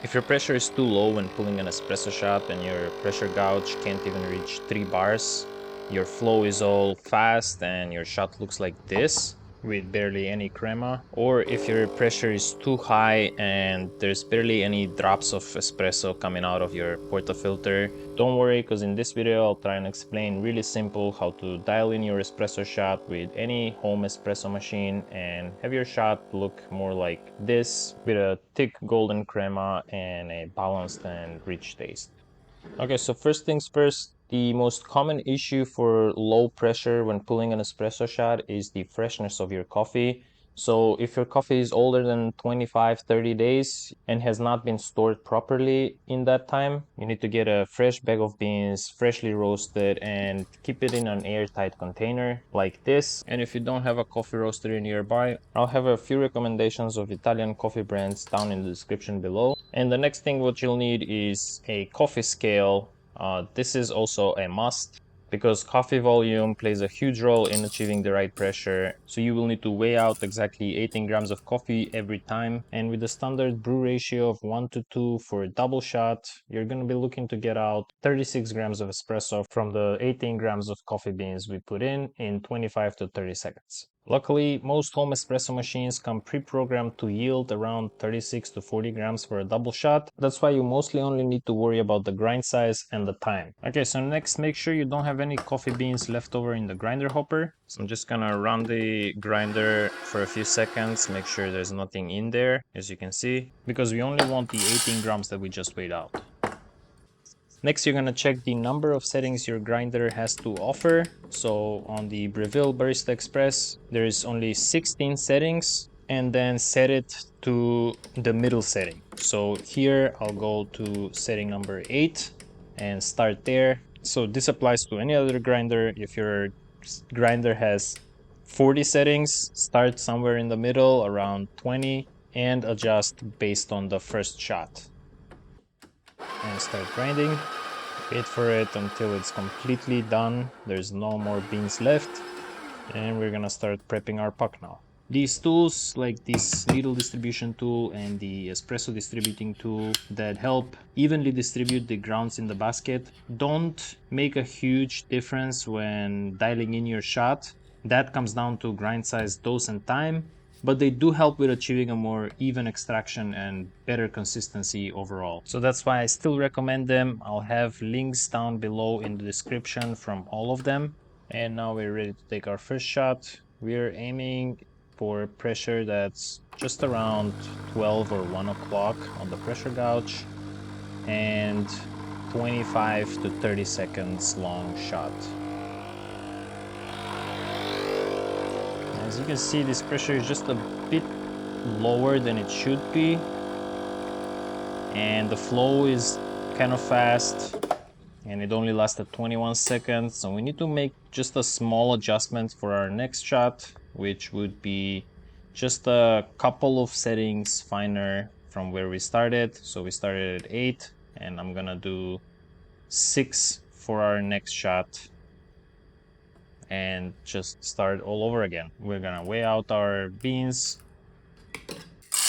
If your pressure is too low when pulling an espresso shot and your pressure gauge can't even reach 3 bars, your flow is all fast and your shot looks like this with barely any crema, or if your pressure is too high and there's barely any drops of espresso coming out of your portafilter, don't worry, because in this video I'll try and explain really simple how to dial in your espresso shot with any home espresso machine and have your shot look more like this with a thick golden crema and a balanced and rich taste. Okay, so first things first, the most common issue for low pressure when pulling an espresso shot is the freshness of your coffee. So if your coffee is older than 25-30 days and has not been stored properly in that time, you need to get a fresh bag of beans, freshly roasted, and keep it in an airtight container like this. And if you don't have a coffee roaster nearby, I'll have a few recommendations of Italian coffee brands down in the description below. And the next thing what you'll need is a coffee scale. This is also a must because coffee volume plays a huge role in achieving the right pressure. So you will need to weigh out exactly 18 grams of coffee every time. And with the standard brew ratio of 1:2 for a double shot, you're going to be looking to get out 36 grams of espresso from the 18 grams of coffee beans we put in 25 to 30 seconds. Luckily, most home espresso machines come pre-programmed to yield around 36 to 40 grams for a double shot. That's why you mostly only need to worry about the grind size and the time. Okay, so next, make sure you don't have any coffee beans left over in the grinder hopper. So I'm just gonna run the grinder for a few seconds, make sure there's nothing in there, as you can see, because we only want the 18 grams that we just weighed out. Next, you're going to check the number of settings your grinder has to offer. So on the Breville Barista Express, there is only 16 settings, and then set it to the middle setting. So here I'll go to setting number 8 and start there. So this applies to any other grinder. If your grinder has 40 settings, start somewhere in the middle around 20 and adjust based on the first shot. And start grinding. Wait for it until it's completely done. There's no more beans left. And we're gonna start prepping our puck now. These tools, like this needle distribution tool and the espresso distributing tool that help evenly distribute the grounds in the basket, don't make a huge difference when dialing in your shot. That comes down to grind size, dose, and time. But they do help with achieving a more even extraction and better consistency overall. So that's why I still recommend them. I'll have links down below in the description from all of them. And now we're ready to take our first shot. We're aiming for pressure that's just around 12 or 1 o'clock on the pressure gauge and 25 to 30 seconds long shot. As you can see, this pressure is just a bit lower than it should be, and the flow is kind of fast, and it only lasted 21 seconds, so we need to make just a small adjustment for our next shot, which would be just a couple of settings finer from where we started. So we started at 8, and I'm gonna do 6 for our next shot and just start all over again. We're gonna weigh out our beans,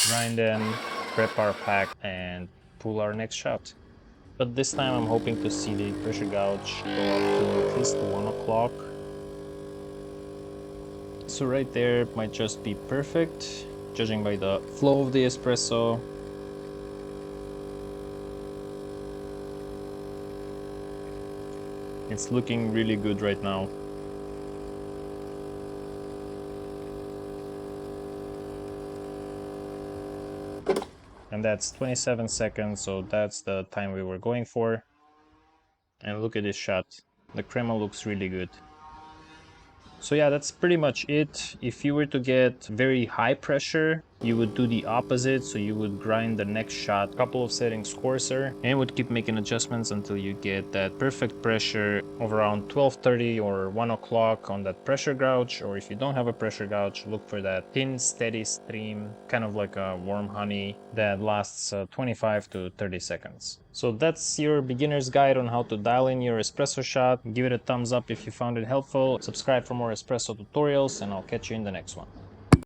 grind them, prep our pack, and pull our next shot. But this time I'm hoping to see the pressure gauge go up to at least 1 o'clock. So right there might just be perfect, judging by the flow of the espresso. It's looking really good right now. And that's 27 seconds, so that's the time we were going for. And look at this shot. The crema looks really good. So yeah, that's pretty much it. If you were to get very high pressure, you would do the opposite. So you would grind the next shot a couple of settings coarser and would keep making adjustments until you get that perfect pressure of around 12:30 or 1 o'clock on that pressure gauge. Or if you don't have a pressure gauge, look for that thin, steady stream, kind of like a warm honey that lasts 25 to 30 seconds. So that's your beginner's guide on how to dial in your espresso shot. Give it a thumbs up if you found it helpful. Subscribe for more espresso tutorials, and I'll catch you in the next one.